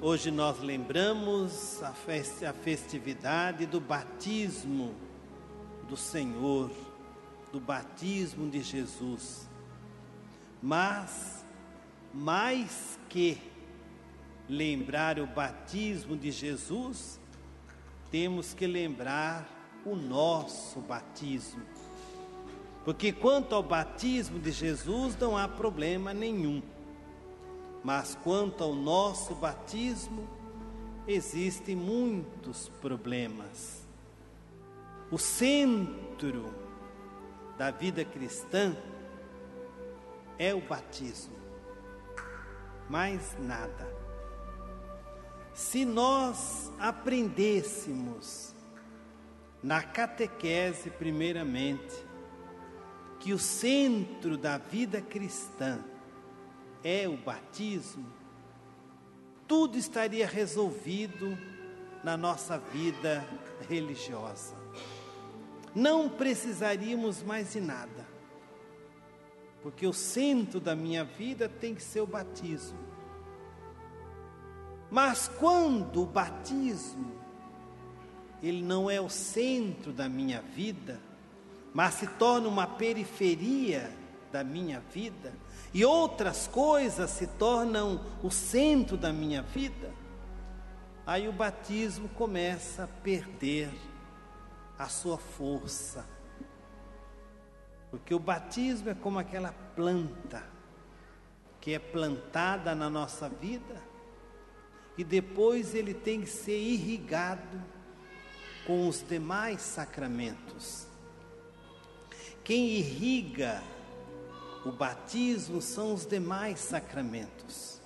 Hoje nós lembramos a festividade do batismo do Senhor, do batismo de Jesus. Mas, mais que lembrar o batismo de Jesus, temos que lembrar o nosso batismo. Porque quanto ao batismo de Jesus não há problema nenhum. Mas quanto ao nosso batismo, existem muitos problemas. O centro da vida cristã é o batismo, mais nada. Se nós aprendêssemos na catequese, primeiramente, que o centro da vida cristã é o batismo, tudo estaria resolvido na nossa vida religiosa. Não precisaríamos mais de nada, porque o centro da minha vida tem que ser o batismo. Mas quando o batismo, ele não é o centro da minha vida, mas se torna uma periferia da minha vida, e outras coisas se tornam o centro da minha vida, aí o batismo começa a perder a sua força. Porque o batismo é como aquela planta que é plantada na nossa vida e depois ele tem que ser irrigado com os demais sacramentos. Quem irriga o batismo são os demais sacramentos.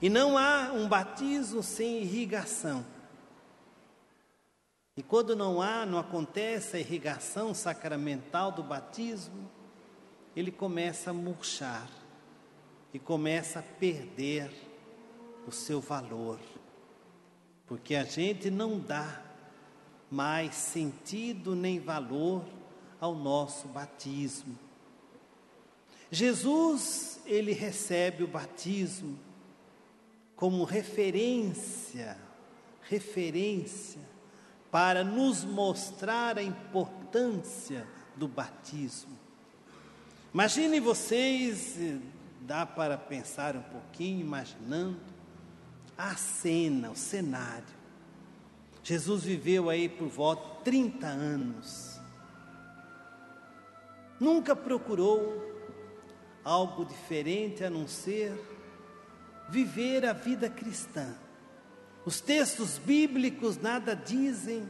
E não há um batismo sem irrigação. E quando não acontece a irrigação sacramental do batismo, ele começa a murchar e começa a perder o seu valor. Porque a gente não dá mais sentido nem valor ao nosso batismo. Jesus, ele recebe o batismo como referência para nos mostrar a importância do batismo. Imaginem vocês, dá para pensar um pouquinho, imaginando a cena, o cenário. Jesus viveu aí por volta de 30 anos. Nunca procurou algo diferente a não ser viver a vida cristã. Os textos bíblicos nada dizem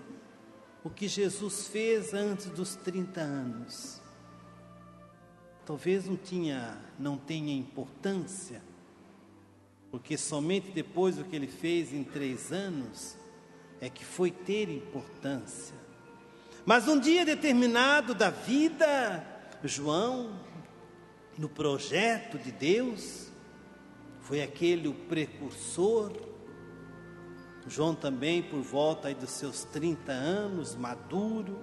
o que Jesus fez antes dos 30 anos. Talvez não tenha importância, porque somente depois do que ele fez em 3 anos é que foi ter importância. Mas um dia determinado da vida, João, no projeto de Deus, foi aquele o precursor. João também por volta aí dos seus 30 anos, maduro,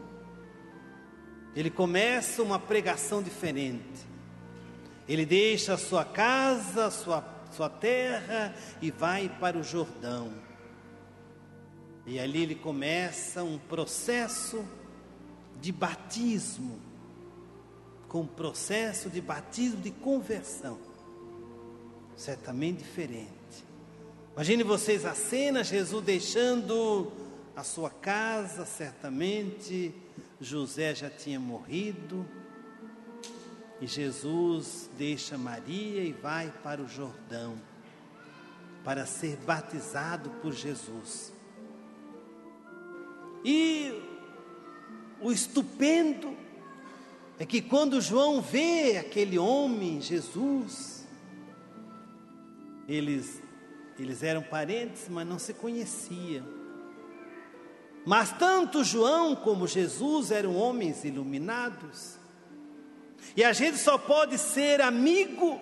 ele começa uma pregação diferente. Ele deixa a sua casa, sua terra e vai para o Jordão. E ali ele começa um processo de batismo, com um processo de batismo de conversão, certamente diferente. Imagine vocês a cena, Jesus deixando a sua casa, certamente José já tinha morrido, e Jesus deixa Maria e vai para o Jordão, para ser batizado por Jesus. E o estupendo é que quando João vê aquele homem, Jesus, eles eram parentes, mas não se conheciam. Mas tanto João como Jesus eram homens iluminados. E a gente só pode ser amigo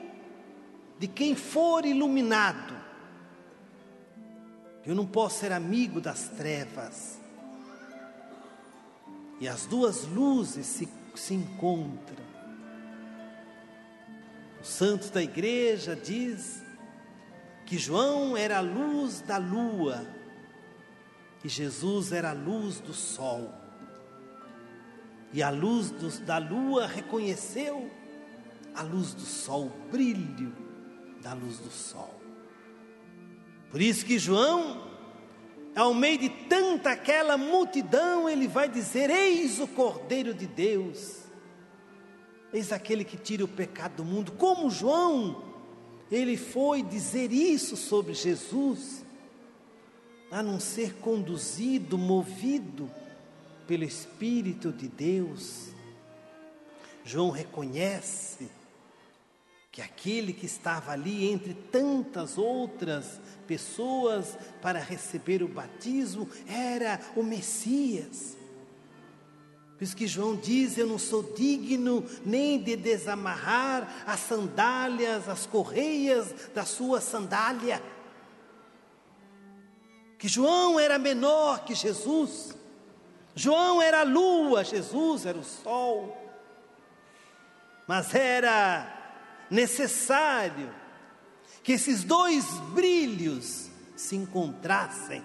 de quem for iluminado. Eu não posso ser amigo das trevas. E as duas luzes se encontram. Os santos da igreja diz que João era a luz da lua e Jesus era a luz do sol. E a luz da lua reconheceu a luz do sol, o brilho da luz do sol. Por isso que João, ao meio de tanta aquela multidão, ele vai dizer: eis o Cordeiro de Deus, eis aquele que tira o pecado do mundo. Como João, ele foi dizer isso sobre Jesus, a não ser conduzido, movido pelo Espírito de Deus. João reconhece que aquele que estava ali entre tantas outras pessoas para receber o batismo era o Messias. Por isso que João diz: eu não sou digno nem de desamarrar as sandálias, as correias da sua sandália. Que João era menor que Jesus. João era a lua, Jesus era o sol. Mas era necessário que esses dois brilhos se encontrassem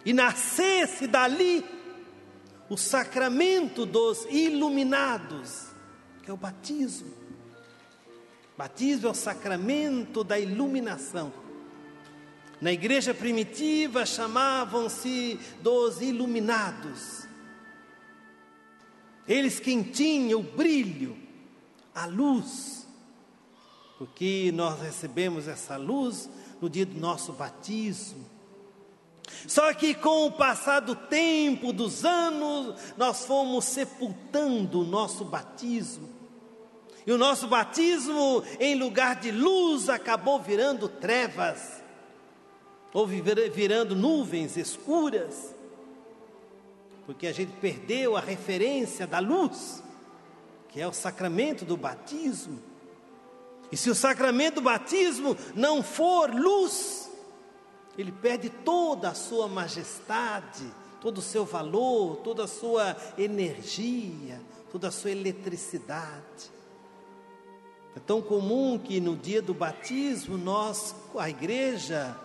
e nascesse dali o sacramento dos iluminados, que é o batismo. Batismo é o sacramento da iluminação. Na igreja primitiva chamavam-se dos iluminados. Eles quem tinham o brilho, a luz, porque nós recebemos essa luz no dia do nosso batismo. Só que com o passar do tempo, dos anos, nós fomos sepultando o nosso batismo. E o nosso batismo, em lugar de luz, acabou virando trevas, ou virando nuvens escuras, porque a gente perdeu a referência da luz, que é o sacramento do batismo. E se o sacramento do batismo não for luz, ele perde toda a sua majestade, todo o seu valor, toda a sua energia, toda a sua eletricidade. É tão comum que no dia do batismo a igreja,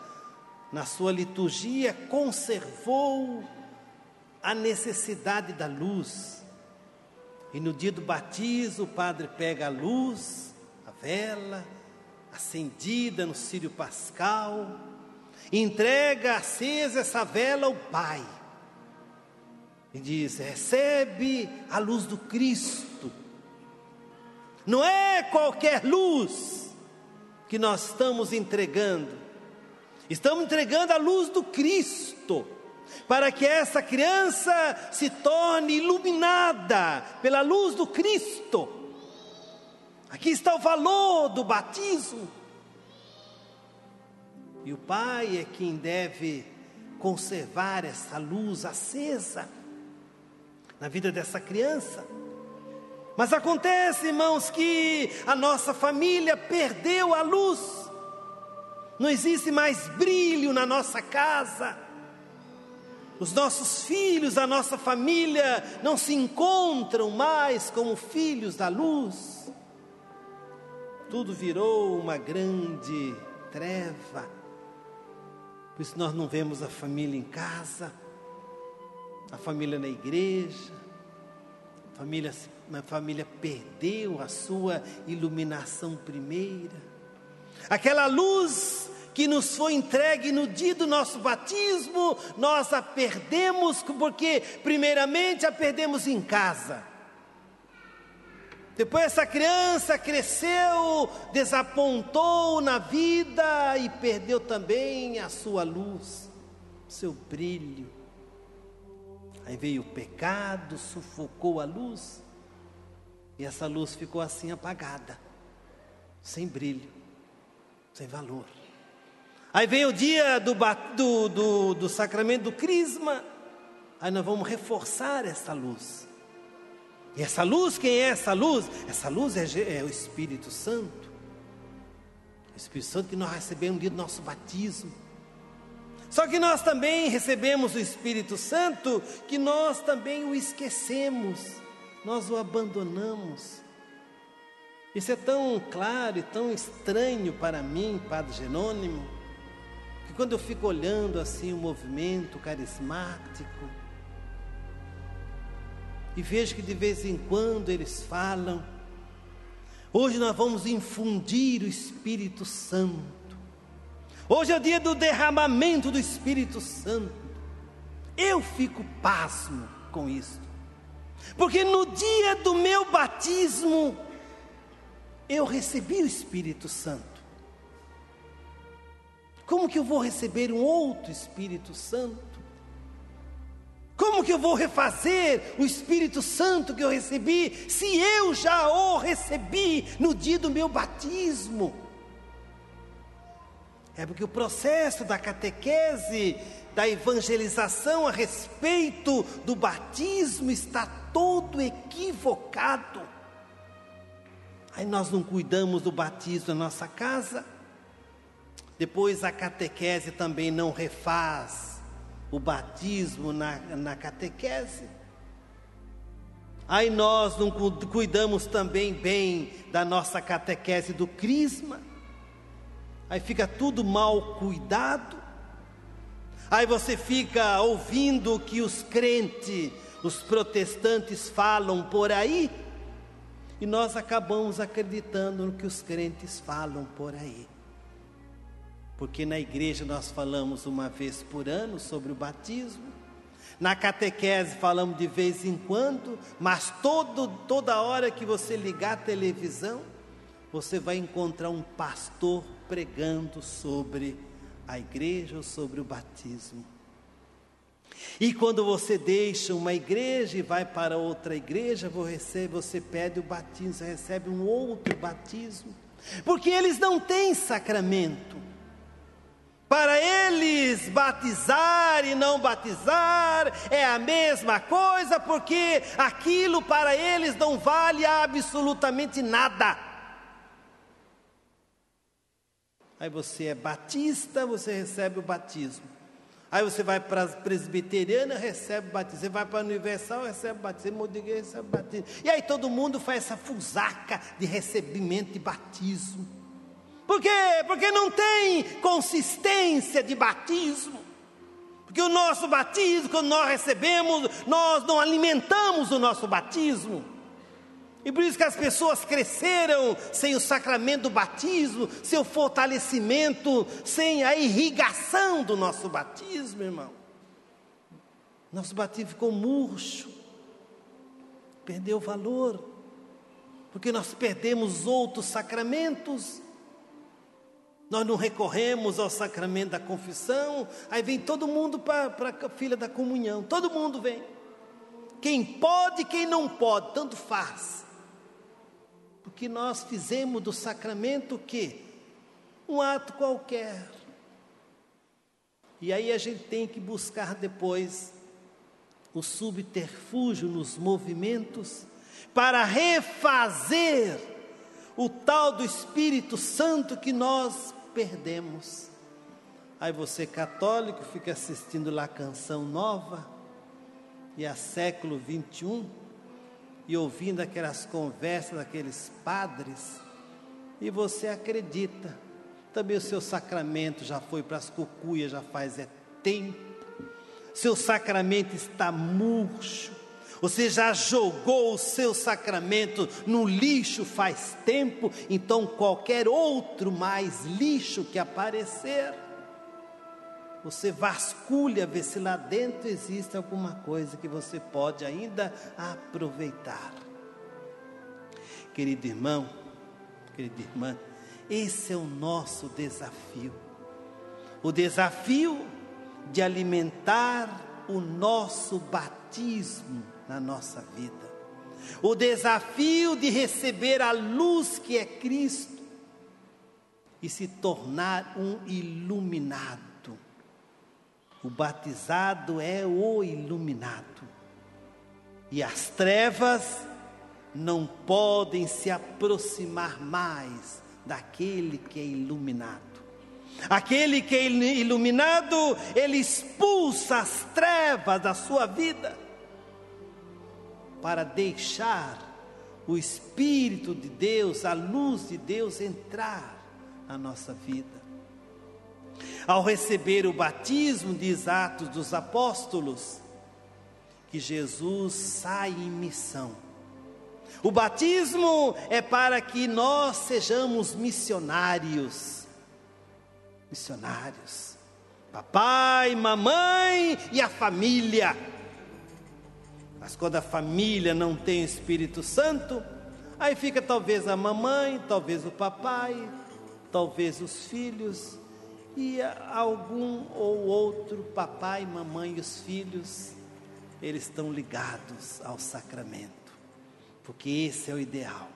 na sua liturgia, conservou a necessidade da luz. E no dia do batismo, o padre pega a luz, a vela, acendida no círio pascal, e entrega acesa essa vela ao Pai. E diz: recebe a luz do Cristo. Não é qualquer luz que nós estamos entregando. Estamos entregando a luz do Cristo, para que essa criança se torne iluminada pela luz do Cristo. Aqui está o valor do batismo. E o Pai é quem deve conservar essa luz acesa na vida dessa criança. Mas acontece, irmãos, que a nossa família perdeu a luz. Não existe mais brilho na nossa casa. Os nossos filhos, a nossa família não se encontram mais como filhos da luz. Tudo virou uma grande treva. Por isso nós não vemos a família em casa, a família na igreja. A família perdeu a sua iluminação primeira. Aquela luz que nos foi entregue no dia do nosso batismo, nós a perdemos, porque primeiramente a perdemos em casa. Depois essa criança cresceu, desapontou na vida e perdeu também a sua luz, o seu brilho. Aí veio o pecado, sufocou a luz, e essa luz ficou assim apagada, sem brilho, sem valor. Aí vem o dia do sacramento do crisma, aí nós vamos reforçar essa luz. E essa luz, quem é essa luz? Essa luz é o Espírito Santo. O Espírito Santo que nós recebemos no dia do nosso batismo. Só que nós também recebemos o Espírito Santo, que nós também o esquecemos, nós o abandonamos. Isso é tão claro e tão estranho para mim, Padre Jerônimo, que quando eu fico olhando assim o movimento carismático e vejo que de vez em quando eles falam: hoje nós vamos infundir o Espírito Santo, hoje é o dia do derramamento do Espírito Santo. Eu fico pasmo com isso, porque no dia do meu batismo eu recebi o Espírito Santo. Como que eu vou receber um outro Espírito Santo? Como que eu vou refazer o Espírito Santo que eu recebi, se eu já o recebi no dia do meu batismo? É porque o processo da catequese, da evangelização a respeito do batismo está todo equivocado. Aí nós não cuidamos do batismo na nossa casa, depois a catequese também não refaz o batismo na catequese. Aí nós não cuidamos também bem da nossa catequese do crisma, aí fica tudo mal cuidado. Aí você fica ouvindo o que os crentes, os protestantes falam por aí, e nós acabamos acreditando no que os crentes falam por aí. Porque na igreja nós falamos uma vez por ano sobre o batismo, na catequese falamos de vez em quando, mas toda hora que você ligar a televisão, você vai encontrar um pastor pregando sobre a igreja ou sobre o batismo. E quando você deixa uma igreja e vai para outra igreja, você pede o batismo, você recebe um outro batismo, porque eles não têm sacramento. Para eles, batizar e não batizar é a mesma coisa, porque aquilo para eles não vale absolutamente nada. Aí você é batista, você recebe o batismo. Aí você vai para a presbiteriana, recebe o batismo. Você vai para a universal, recebe o batismo. Modigueira, recebe o batismo. E aí todo mundo faz essa fusaca de recebimento de batismo. Por quê? Porque não tem consistência de batismo. Porque o nosso batismo, quando nós recebemos, nós não alimentamos o nosso batismo. E por isso que as pessoas cresceram sem o sacramento do batismo, sem o fortalecimento, sem a irrigação do nosso batismo, irmão. Nosso batismo ficou murcho, perdeu valor, porque nós perdemos outros sacramentos. Nós não recorremos ao sacramento da confissão, aí vem todo mundo para a fila da comunhão, todo mundo vem. Quem pode, quem não pode, tanto faz. Porque nós fizemos do sacramento o quê? Um ato qualquer. E aí a gente tem que buscar depois o subterfúgio nos movimentos para refazer o tal do Espírito Santo que nós perdemos. Aí você católico fica assistindo lá Canção Nova e a século 21 e ouvindo aquelas conversas daqueles padres, e você acredita. Também o seu sacramento já foi para as cucuias, já faz tempo. Seu sacramento está murcho. Você já jogou o seu sacramento no lixo faz tempo, então qualquer outro mais lixo que aparecer, você vasculha, vê se lá dentro existe alguma coisa que você pode ainda aproveitar. Querido irmão, querida irmã, esse é o nosso desafio. O desafio de alimentar o nosso batismo na nossa vida. O desafio de receber a luz que é Cristo e se tornar um iluminado. O batizado é o iluminado. E as trevas não podem se aproximar mais daquele que é iluminado. Aquele que é iluminado, ele expulsa as trevas da sua vida para deixar o Espírito de Deus, a luz de Deus entrar na nossa vida. Ao receber o batismo, diz Atos dos Apóstolos, que Jesus sai em missão. O batismo é para que nós sejamos missionários. Missionários. Papai, mamãe e a família. Mas quando a família não tem o Espírito Santo, aí fica talvez a mamãe, talvez o papai, talvez os filhos, e algum ou outro papai, mamãe e os filhos, eles estão ligados ao sacramento, porque esse é o ideal.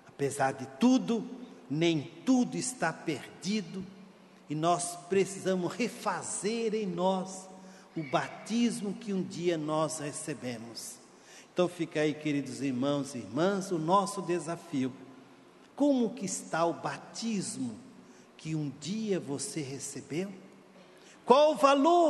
Apesar de tudo, nem tudo está perdido, e nós precisamos refazer em nós o batismo que um dia nós recebemos. Então fica aí, queridos irmãos e irmãs, o nosso desafio. Como que está o batismo que um dia você recebeu? Qual o valor